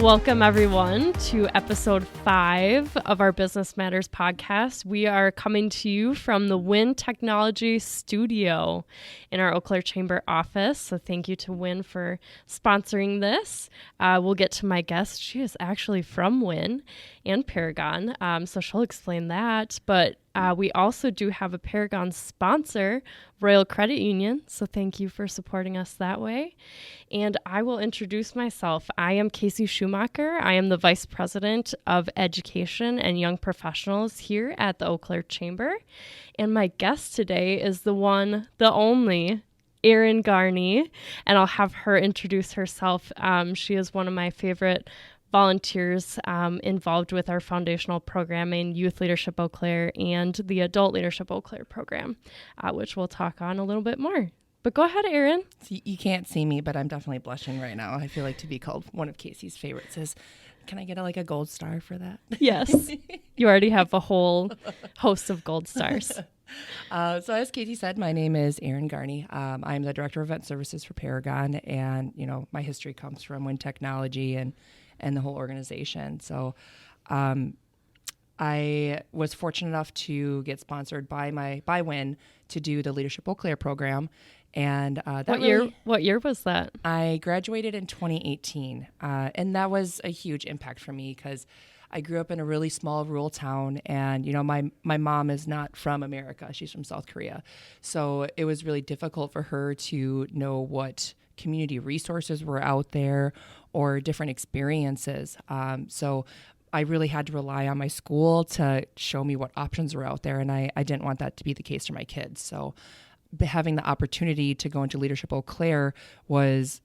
Welcome, everyone, to episode 5 of our Business Matters podcast. We are coming to you from the Win Technology studio in our Eau Claire Chamber office. So thank you to Win for sponsoring this. We'll get to my guest. She is actually from Win and Perigon, so she'll explain that. But we also do have a Perigon sponsor, Royal Credit Union, so thank you for supporting us that way. And I will introduce myself. I am Casey Schumacher. I am the Vice President of Education and Young Professionals here at the Eau Claire Chamber. And my guest today is the one, the only, Erin Garney, and I'll have her introduce herself. She is one of my favorite volunteers involved with our foundational programming, Youth Leadership Eau Claire, and the Adult Leadership Eau Claire program, which we'll talk on a little bit more. But go ahead, Erin. See, you can't see me, but I'm definitely blushing right now. I feel like to be called one of Casey's favorites is, can I get a gold star for that? Yes. You already have a whole host of gold stars. So as Casey said, my name is Erin Garney. I'm the Director of Event Services for Perigon, and, my history comes from Win Technology and the whole organization. So I was fortunate enough to get sponsored by Win to do the Leadership Eau Claire program. And What year was that? I graduated in 2018, and that was a huge impact for me because I grew up in a really small rural town, and my mom is not from America; she's from South Korea, so it was really difficult for her to know what community resources were out there or different experiences. So I really had to rely on my school to show me what options were out there, and I didn't want that to be the case for my kids. So having the opportunity to go into Leadership Eau Claire was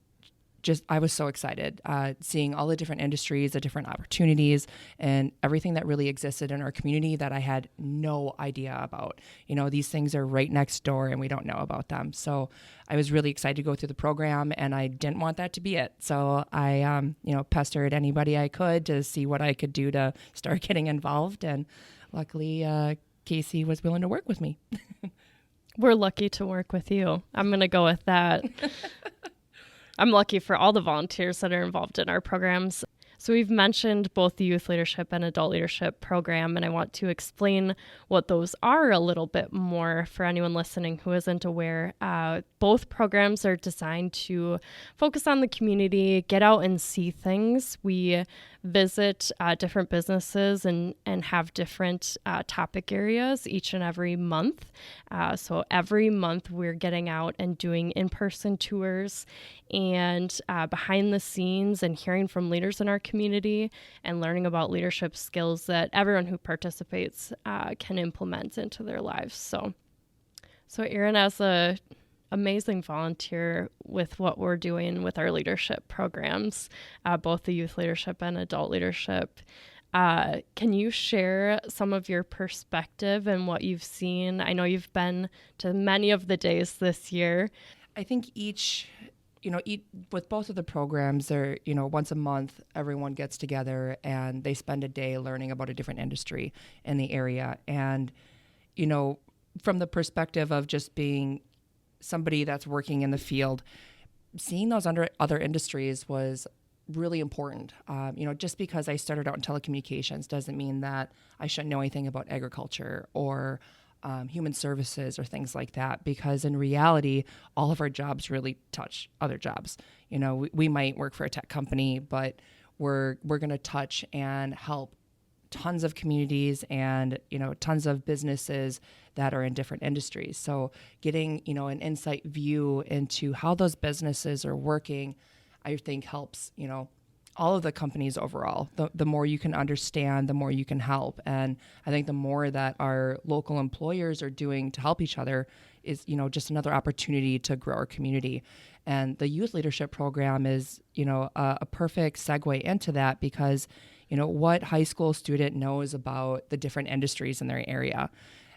I was so excited, seeing all the different industries, the different opportunities, and everything that really existed in our community that I had no idea about. These things are right next door and we don't know about them. So I was really excited to go through the program, and I didn't want that to be it. So I, pestered anybody I could to see what I could do to start getting involved. And luckily, Casey was willing to work with me. We're lucky to work with you. I'm going to go with that. I'm lucky for all the volunteers that are involved in our programs. So we've mentioned both the Youth Leadership and Adult Leadership program, and I want to explain what those are a little bit more for anyone listening who isn't aware. Both programs are designed to focus on the community, get out and see things. We visit different businesses and have different topic areas each and every month. So every month we're getting out and doing in-person tours and behind the scenes and hearing from leaders in our community and learning about leadership skills that everyone who participates can implement into their lives. So Erin, as a amazing volunteer with what we're doing with our leadership programs, both the youth leadership and adult leadership. Can you share some of your perspective and what you've seen? I know you've been to many of the days this year. I think with both of the programs, they're, once a month, everyone gets together and they spend a day learning about a different industry in the area. And, from the perspective of just being somebody that's working in the field, seeing those other industries was really important. Just because I started out in telecommunications doesn't mean that I shouldn't know anything about agriculture or human services or things like that, because in reality, all of our jobs really touch other jobs. We might work for a tech company, but we're going to touch and help tons of communities and, tons of businesses that are in different industries. So getting, an insight view into how those businesses are working, I think helps, all of the companies overall. The more you can understand, the more you can help. And I think the more that our local employers are doing to help each other is, just another opportunity to grow our community. And the youth leadership program is, a perfect segue into that, because what high school student knows about the different industries in their area.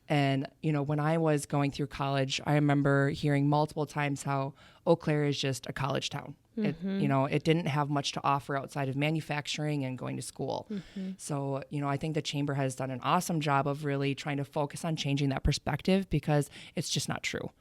And, when I was going through college, I remember hearing multiple times how Eau Claire is just a college town. Mm-hmm. It didn't have much to offer outside of manufacturing and going to school. Mm-hmm. So, I think the Chamber has done an awesome job of really trying to focus on changing that perspective, because it's just not true.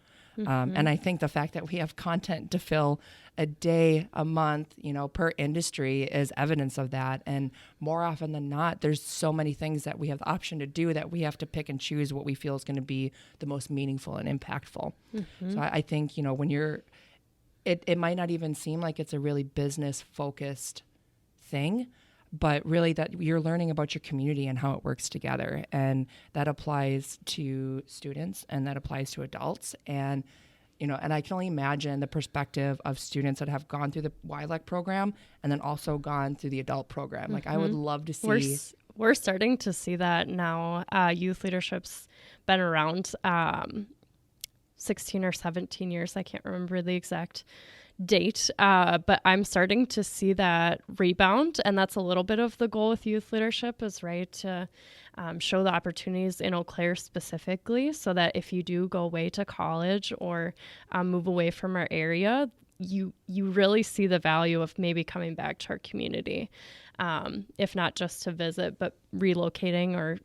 And I think the fact that we have content to fill a day, a month, per industry is evidence of that. And more often than not, there's so many things that we have the option to do that we have to pick and choose what we feel is going to be the most meaningful and impactful. So I think, when it might not even seem like it's a really business focused thing, but really that you're learning about your community and how it works together. And that applies to students and that applies to adults. And and I can only imagine the perspective of students that have gone through the YLEC program and then also gone through the adult program. Like I would love to see. We're starting to see that now. Youth leadership's been around 16 or 17 years. I can't remember the exact date, but I'm starting to see that rebound. And that's a little bit of the goal with youth leadership is to show the opportunities in Eau Claire specifically, so that if you do go away to college or move away from our area, you really see the value of maybe coming back to our community, if not just to visit, but relocating or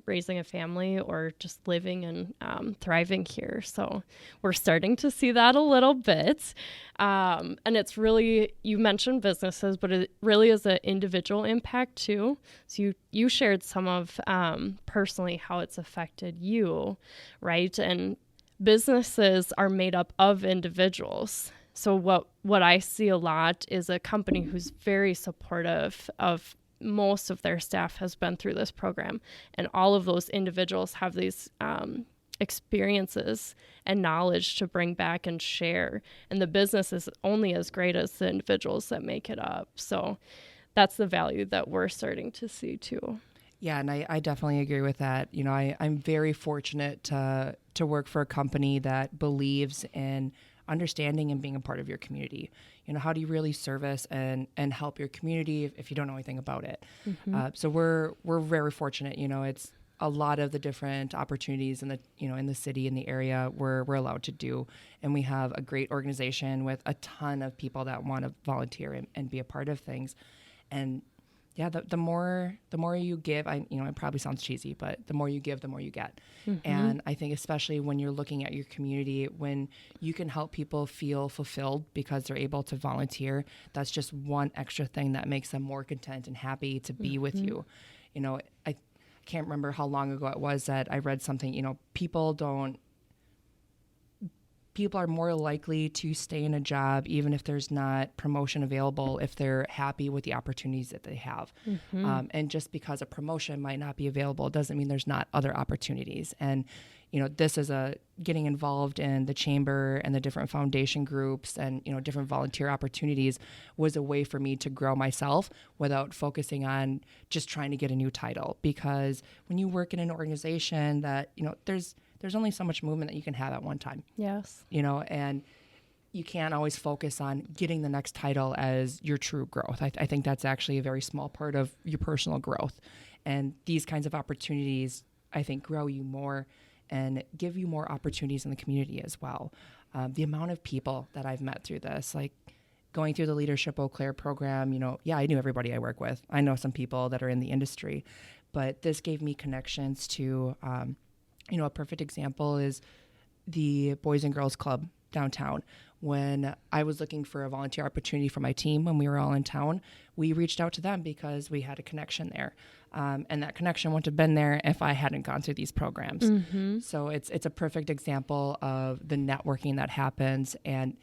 raising a family or just living and thriving here. So we're starting to see that a little bit. And it's really, you mentioned businesses, but it really is an individual impact too. So you shared some of personally how it's affected you, right? And businesses are made up of individuals. So what I see a lot is a company who's very supportive of most of their staff has been through this program, and all of those individuals have these experiences and knowledge to bring back and share. And the business is only as great as the individuals that make it up. So that's the value that we're starting to see too. Yeah, and I definitely agree with that. I'm very fortunate to work for a company that believes in understanding and being a part of your community. How do you really service and help your community if you don't know anything about it? So we're very fortunate. It's a lot of the different opportunities in the in the city, in the area we're allowed to do, and we have a great organization with a ton of people that want to volunteer and be a part of things. And yeah, the more you give, it probably sounds cheesy, but the more you give, the more you get. And I think especially when you're looking at your community, when you can help people feel fulfilled because they're able to volunteer, that's just one extra thing that makes them more content and happy to be with you. I can't remember how long ago it was that I read something, people are more likely to stay in a job even if there's not promotion available if they're happy with the opportunities that they have. And just because a promotion might not be available doesn't mean there's not other opportunities. And this is getting involved in the chamber and the different foundation groups and different volunteer opportunities was a way for me to grow myself without focusing on just trying to get a new title. Because when you work in an organization that there's only so much movement that you can have at one time. Yes. And you can't always focus on getting the next title as your true growth. I think that's actually a very small part of your personal growth. And these kinds of opportunities, I think, grow you more and give you more opportunities in the community as well. The amount of people that I've met through this, like going through the Leadership Eau Claire program, I knew everybody I work with. I know some people that are in the industry, but this gave me connections to a perfect example is the Boys and Girls Club downtown. When I was looking for a volunteer opportunity for my team when we were all in town, we reached out to them because we had a connection there. And that connection wouldn't have been there if I hadn't gone through these programs. So it's a perfect example of the networking that happens. And,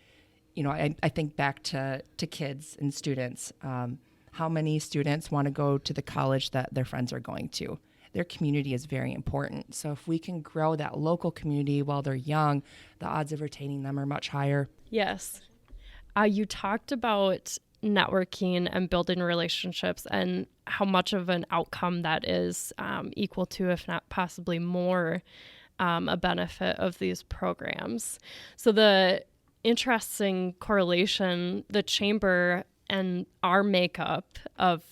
I think back to kids and students, how many students want to go to the college that their friends are going to? Their community is very important. So if we can grow that local community while they're young, the odds of retaining them are much higher. Yes. You talked about networking and building relationships and how much of an outcome that is equal to, if not possibly more, a benefit of these programs. So the interesting correlation, the chamber and our makeup of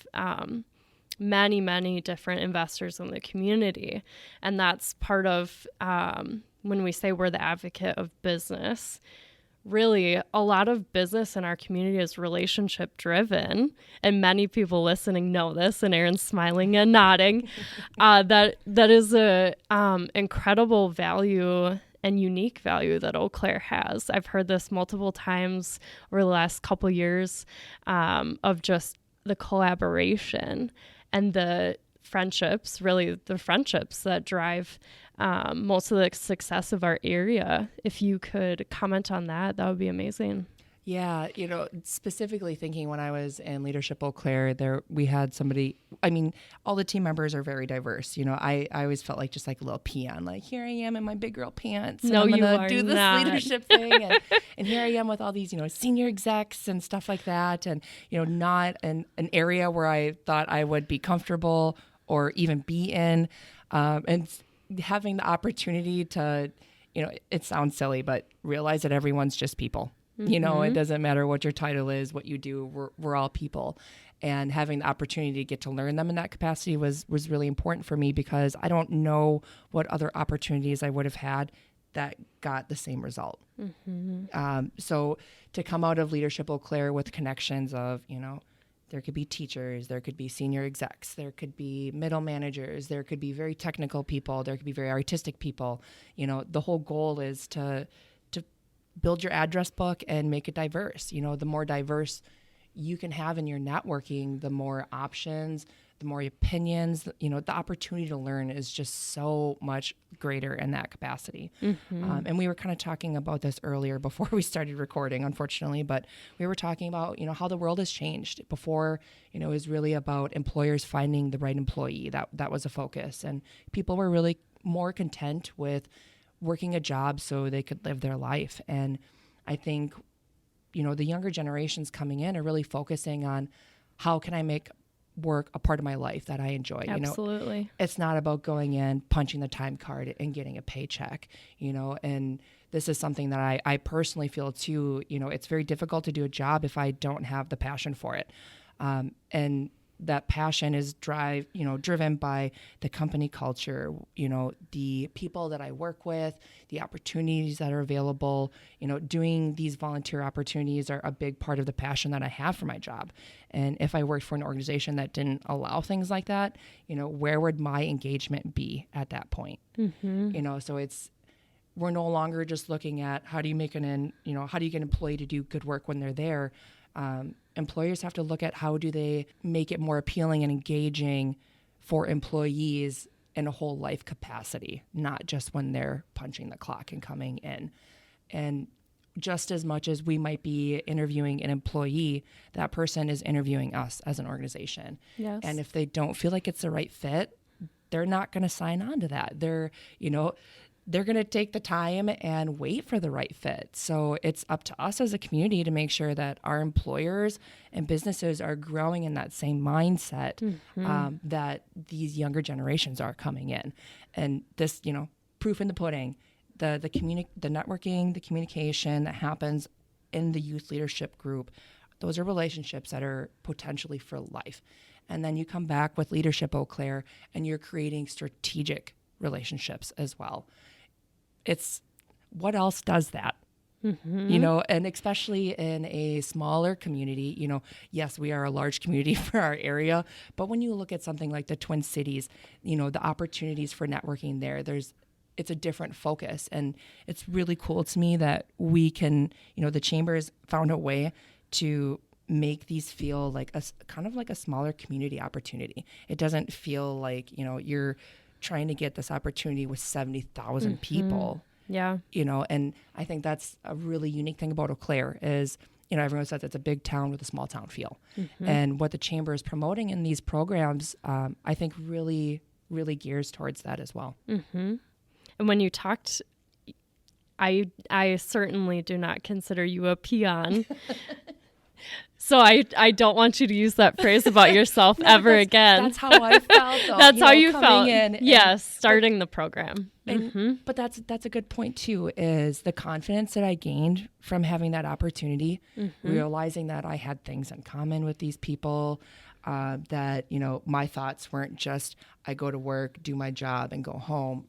many, many different investors in the community. And that's part of when we say we're the advocate of business. Really, a lot of business in our community is relationship driven. And many people listening know this, and Erin's smiling and nodding. That is a incredible value and unique value that Eau Claire has. I've heard this multiple times over the last couple years, of just the collaboration and the friendships, really the friendships that drive most of the success of our area. If you could comment on that, that would be amazing. Yeah, specifically thinking when I was in Leadership Eau Claire, we had somebody, all the team members are very diverse. I always felt like just like a little peon, like here I am in my big girl pants. And No, I'm you gonna are do this not. leadership thing. And here I am with all these, senior execs and stuff like that. And, not an area where I thought I would be comfortable or even be in. And having the opportunity to, it sounds silly, but realize that everyone's just people. It doesn't matter what your title is, what you do, we're all people. And having the opportunity to get to learn them in that capacity was really important for me, because I don't know what other opportunities I would have had that got the same result. So to come out of Leadership Eau Claire with connections of, there could be teachers, there could be senior execs, there could be middle managers, there could be very technical people, there could be very artistic people. The whole goal is to build your address book and make it diverse. The more diverse you can have in your networking, the more options, the more opinions, the opportunity to learn is just so much greater in that capacity. And we were kind of talking about this earlier before we started recording, unfortunately, but we were talking about, how the world has changed. Before, it was really about employers finding the right employee. That was a focus. And people were really more content with working a job so they could live their life. And I think, the younger generations coming in are really focusing on how can I make work a part of my life that I enjoy. Absolutely. It's not about going in, punching the time card and getting a paycheck, and this is something that I personally feel too, it's very difficult to do a job if I don't have the passion for it. And that passion is driven by the company culture, the people that I work with, the opportunities that are available. Doing these volunteer opportunities are a big part of the passion that I have for my job. And if I worked for an organization that didn't allow things like that, where would my engagement be at that point? So we're no longer just looking at how do you make how do you get an employee to do good work when they're there. Employers have to look at how do they make it more appealing and engaging for employees in a whole life capacity, not just when they're punching the clock and coming in. And just as much as we might be interviewing an employee, that person is interviewing us as an organization. Yes. And if they don't feel like it's the right fit, they're not going to sign on to that. They're going to take the time and wait for the right fit. So it's up to us as a community to make sure that our employers and businesses are growing in that same mindset that these younger generations are coming in. And this, proof in the pudding, the networking, the communication that happens in the youth leadership group, those are relationships that are potentially for life. And then you come back with Leadership Eau Claire and you're creating strategic relationships as well. It's what else does that? And especially in a smaller community, yes, we are a large community for our area, but when you look at something like the Twin Cities, the opportunities for networking there, it's a different focus. And it's really cool to me that we can, the chamber has found a way to make these feel like a kind of like a smaller community opportunity. It doesn't feel like, you're trying to get this opportunity with 70,000 people. Yeah. And I think that's a really unique thing about Eau Claire is, everyone says it's a big town with a small town feel. And what the chamber is promoting in these programs, I think really, really gears towards that as well. And when you talked, I certainly do not consider you a peon. So I don't want you to use that phrase about yourself ever again. That's how I felt, though. That's how you felt. Yes, starting the program. But that's a good point, too, is the confidence that I gained from having that opportunity, realizing that I had things in common with these people, that, my thoughts weren't just I go to work, do my job, and go home.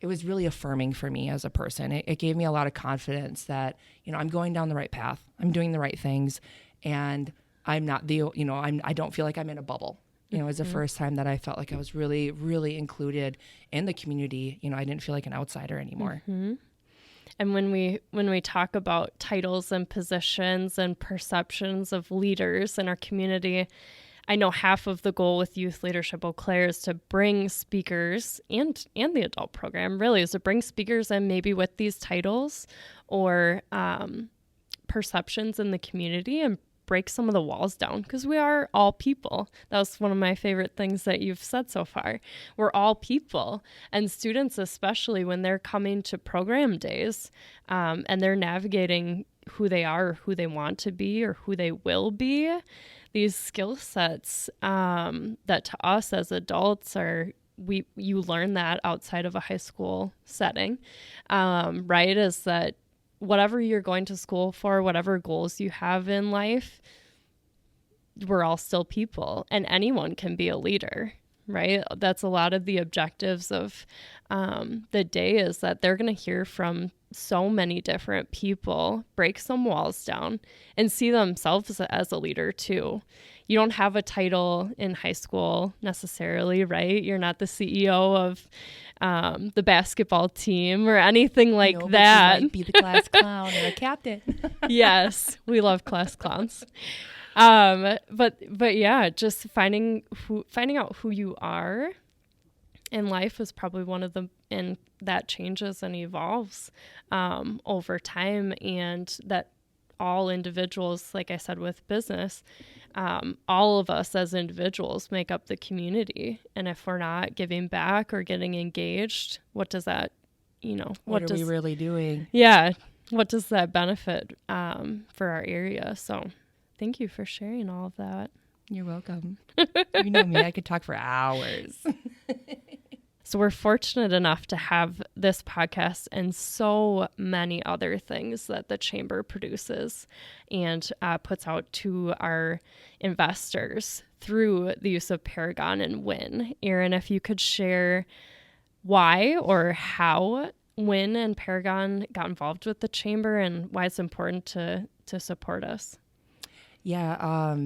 It was really affirming for me as a person. It gave me a lot of confidence that, I'm going down the right path. I'm doing the right things. And I'm not I don't feel like I'm in a bubble. It was the first time that I felt like I was really, really included in the community. I didn't feel like an outsider anymore. And when we talk about titles and positions and perceptions of leaders in our community, I know half of the goal with Youth Leadership Eau Claire is to bring speakers and the adult program really is to bring speakers in maybe with these titles or perceptions in the community and break some of the walls down, because we are all people. That was one of my favorite things that you've said so far. We're all people, and students, especially when they're coming to program days and they're navigating who they are or who they want to be or who they will be, these skill sets that to us as adults are, you learn that outside of a high school setting, right? Is that whatever you're going to school for, whatever goals you have in life, we're all still people, and anyone can be a leader, right? That's a lot of the objectives of the day, is that they're going to hear from so many different people, break some walls down, and see themselves as a leader too. You don't have a title in high school necessarily, right? You're not the CEO of the basketball team or anything like that. But you might be the class clown or a captain. Yes, we love class clowns. But yeah, just finding out who you are in life is probably one of them, and that changes and evolves over time, and that all individuals, like I said with business, all of us as individuals make up the community. And if we're not giving back or getting engaged, what does that, what are we really doing? Yeah. What does that benefit for our area? So thank you for sharing all of that. You're welcome. You know me, I could talk for hours. So we're fortunate enough to have this podcast and so many other things that the Chamber produces and puts out to our investors through the use of Perigon and WIN. Erin, if you could share why or how WIN and Perigon got involved with the Chamber and why it's important to support us. Yeah,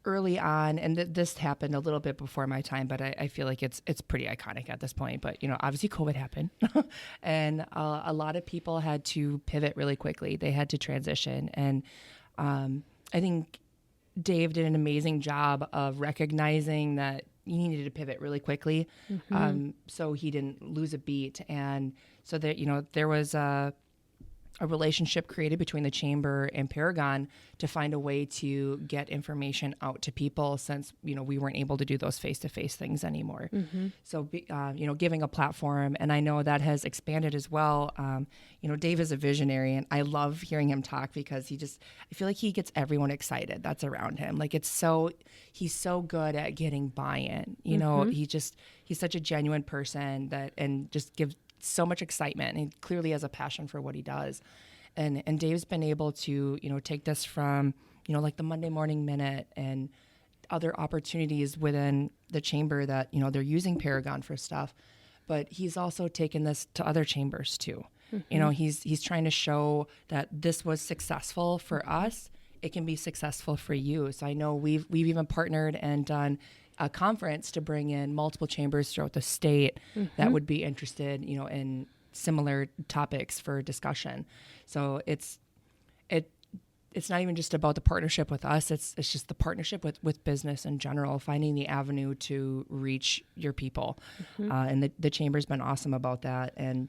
early on, and this happened a little bit before my time, but I feel like it's pretty iconic at this point. But obviously COVID happened, and a lot of people had to pivot really quickly. They had to transition, and I think Dave did an amazing job of recognizing that you needed to pivot really quickly, so he didn't lose a beat, and so that there was a relationship created between the Chamber and Perigon to find a way to get information out to people, since we weren't able to do those face-to-face things anymore. So giving a platform, and I know that has expanded as well. Dave is a visionary, and I love hearing him talk, because I feel like he gets everyone excited that's around him. Like he's so good at getting buy-in. He's such a genuine person and just gives so much excitement, and he clearly has a passion for what he does. And Dave's been able to, take this from, like the Monday Morning Minute and other opportunities within the Chamber that, they're using Perigon for stuff, but he's also taken this to other chambers too. He's trying to show that this was successful for us. It can be successful for you. So I know we've even partnered and done a conference to bring in multiple chambers throughout the state that would be interested, in similar topics for discussion. So it's not even just about the partnership with us. It's just the partnership with business in general, finding the avenue to reach your people. And the Chamber's been awesome about that. And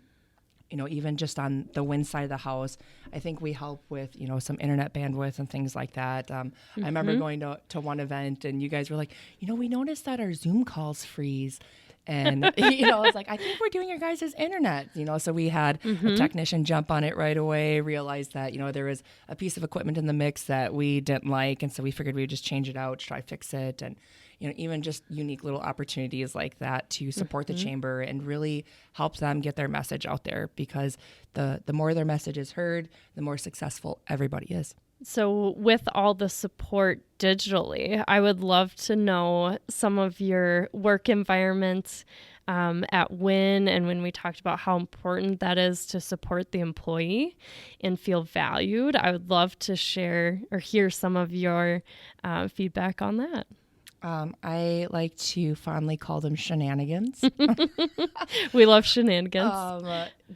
even just on the WIN side of the house, I think we help with, some internet bandwidth and things like that. I remember going to one event, and you guys were like, we noticed that our Zoom calls freeze. And, I was like, I think we're doing your guys' internet, so we had a technician jump on it right away, realized that, there was a piece of equipment in the mix that we didn't like. And so we figured we'd just change it out, try to fix it. And, even just unique little opportunities like that to support the Chamber and really help them get their message out there, because the more their message is heard, the more successful everybody is. So with all the support digitally, I would love to know some of your work environments at WIN, and when we talked about how important that is to support the employee and feel valued. I would love to share or hear some of your feedback on that. I like to fondly call them shenanigans. We love shenanigans.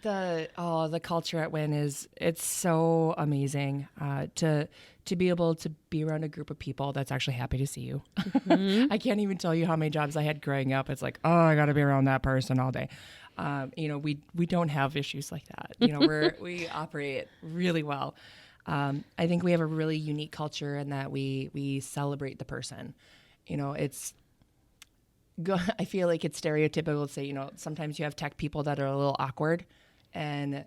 The culture at Win it's so amazing to be able to be around a group of people that's actually happy to see you. Mm-hmm. I can't even tell you how many jobs I had growing up. It's like, oh, I got to be around that person all day. We don't have issues like that. We operate really well. I think we have a really unique culture in that we celebrate the person. I feel like it's stereotypical to say, sometimes you have tech people that are a little awkward, and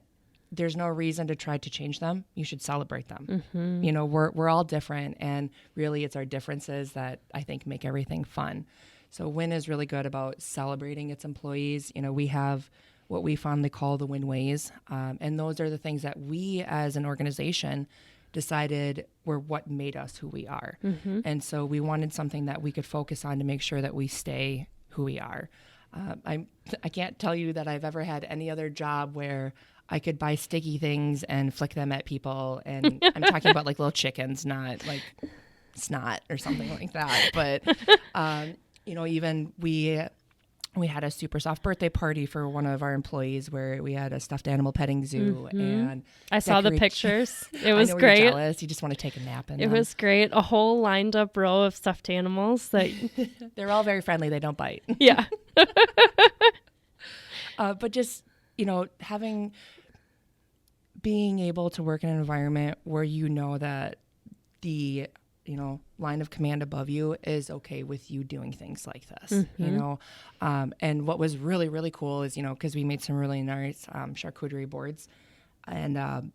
there's no reason to try to change them. You should celebrate them. Mm-hmm. We're all different, and really it's our differences that I think make everything fun. So Win is really good about celebrating its employees. We have what we fondly call the Win ways, and those are the things that we as an organization decided were what made us who we are. Mm-hmm. And so we wanted something that we could focus on to make sure that we stay who we are. I can't tell you that I've ever had any other job where I could buy sticky things and flick them at people. And I'm talking about like little chickens, not like snot or something like that. But, even we had a super soft birthday party for one of our employees where we had a stuffed animal petting zoo. Mm-hmm. And I saw the pictures. It was great. You're jealous. You just want to take a nap in them. It was great. A whole lined up row of stuffed animals that they're all very friendly. They don't bite. Yeah. But just, being able to work in an environment where that the line of command above you is okay with you doing things like this, mm-hmm. And what was really, really cool is, because we made some really nice charcuterie boards, and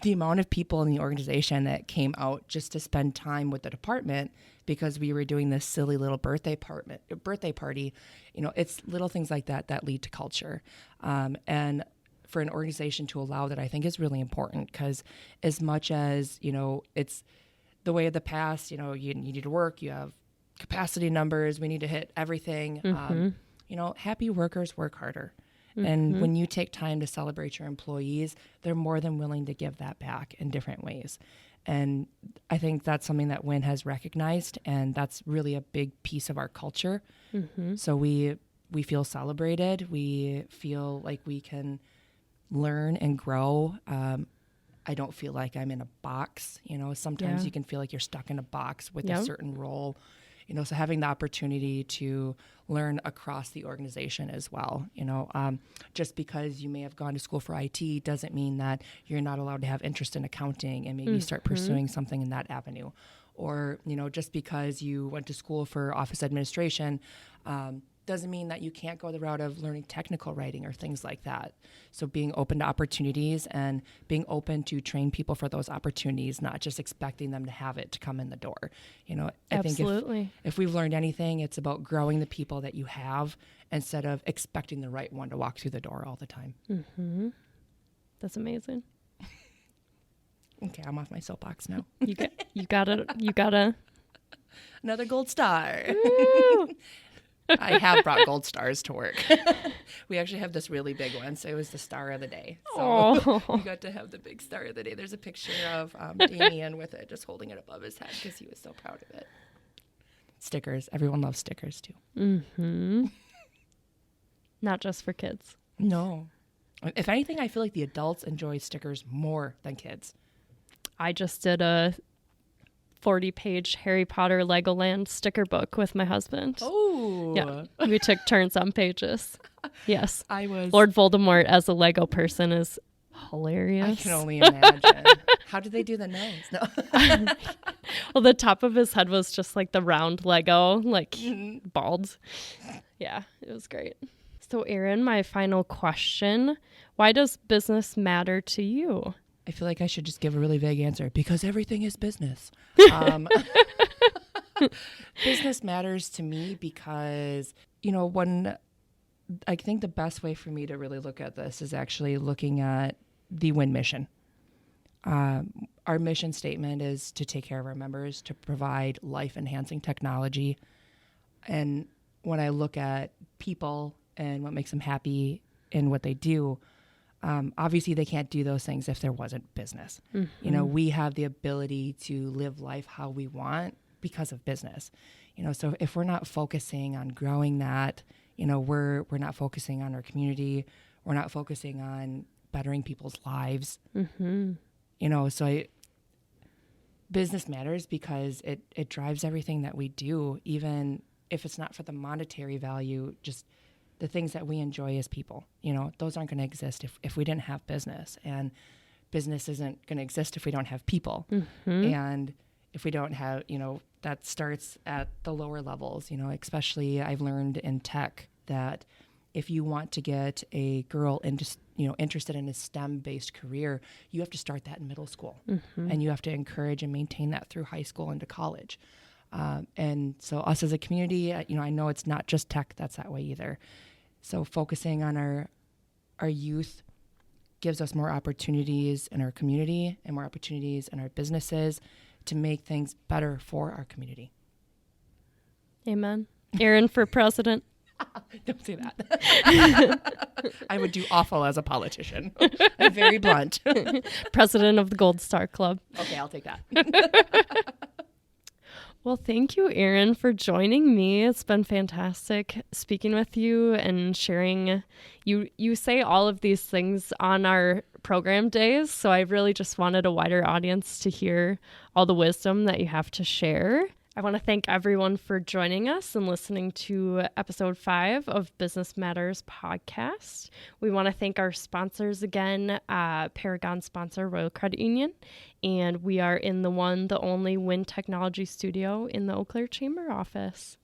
the amount of people in the organization that came out just to spend time with the department because we were doing this silly little birthday party, it's little things like that lead to culture. And for an organization to allow that, I think is really important, because as much as, it's the way of the past, you need to work, you have capacity numbers, we need to hit everything. Mm-hmm. Happy workers work harder. Mm-hmm. And when you take time to celebrate your employees, they're more than willing to give that back in different ways. And I think that's something that Win has recognized, and that's really a big piece of our culture. Mm-hmm. So we feel celebrated. We feel like we can learn and grow. I don't feel like I'm in a box. Sometimes you can feel like you're stuck in a box with a certain role. So having the opportunity to learn across the organization as well. Just because you may have gone to school for IT doesn't mean that you're not allowed to have interest in accounting and maybe mm-hmm. start pursuing something in that avenue. Or, just because you went to school for office administration, doesn't mean that you can't go the route of learning technical writing or things like that. So being open to opportunities and being open to train people for those opportunities, not just expecting them to have it to come in the door. I Absolutely. think if we've learned anything, it's about growing the people that you have instead of expecting the right one to walk through the door all the time. Mm-hmm. That's amazing. Okay, I'm off my soapbox now. You gotta. Another gold star. Woo! I have brought gold stars to work. We actually have this really big one, so it was the star of the day. So we got to have the big star of the day. There's a picture of Damien with it, just holding it above his head because he was so proud of it. Stickers. Everyone loves stickers, too. Mm-hmm. Not just for kids. No. If anything, I feel like the adults enjoy stickers more than kids. I just did a 40-page Harry Potter Legoland sticker book with my husband. Oh. Yeah. We took turns on pages. Yes. Lord Voldemort as a Lego person is hilarious. I can only imagine. How did they do the nose? No. Well, the top of his head was just like the round Lego, bald. Yeah, it was great. So, Erin, my final question. Why does business matter to you? I feel like I should just give a really vague answer. Because everything is business. Business matters to me because, when I think the best way for me to really look at this is actually looking at the Win mission. Our mission statement is to take care of our members, to provide life-enhancing technology. And when I look at people and what makes them happy in what they do, obviously they can't do those things if there wasn't business. Mm-hmm. We have the ability to live life how we want because of business. So if we're not focusing on growing that, we're not focusing on our community. We're not focusing on bettering people's lives. Business matters because it drives everything that we do, even if it's not for the monetary value, just the things that we enjoy as people. Those aren't going to exist if we didn't have business. And business isn't going to exist if we don't have people. And if we don't have, that starts at the lower levels, especially I've learned in tech that if you want to get a girl interested in a STEM-based career, you have to start that in middle school. And you have to encourage and maintain that through high school into college. And so us as a community, I know it's not just tech that's that way either. So focusing on our youth gives us more opportunities in our community and more opportunities in our businesses to make things better for our community. Amen. Erin for president. Don't say that. I would do awful as a politician. I'm very blunt. President of the Gold Star Club. Okay, I'll take that. Well, thank you, Erin, for joining me. It's been fantastic speaking with you and sharing. You say all of these things on our program days, so I really just wanted a wider audience to hear all the wisdom that you have to share. I want to thank everyone for joining us and listening to episode 5 of Business Matters podcast. We want to thank our sponsors again, Perigon sponsor Royal Credit Union, and we are in the only Wind Technology Studio in the Eau Claire Chamber office.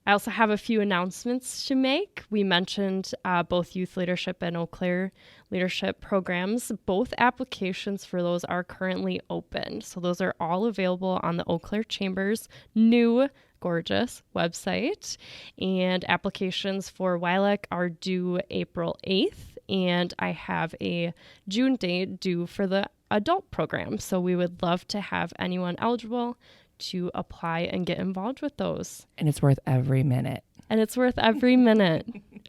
I also have a few announcements to make. We mentioned both youth leadership and Eau Claire leadership programs. Both applications for those are currently open. So those are all available on the Eau Claire Chamber's new, gorgeous website. And applications for WILEC are due April 8th. And I have a June date due for the adult program. So we would love to have anyone eligible to apply and get involved with those. And it's worth every minute.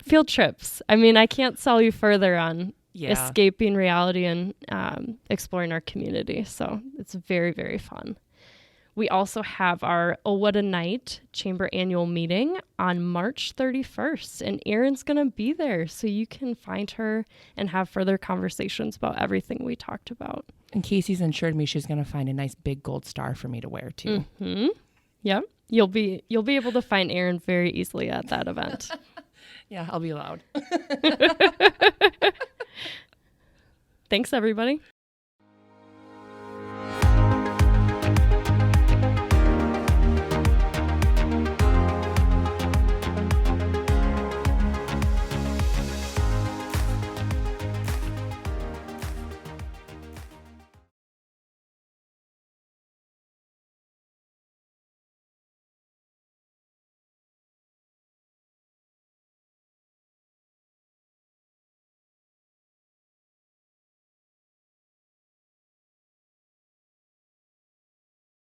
Field trips. I mean, I can't sell you further on escaping reality and exploring our community. So it's very, very fun. We also have our Oh What a Night Chamber annual meeting on March 31st, and Erin's going to be there, so you can find her and have further conversations about everything we talked about. And Casey's assured me she's going to find a nice big gold star for me to wear too. Yep. You'll be able to find Erin very easily at that event. Yeah, I'll be loud. Thanks, everybody.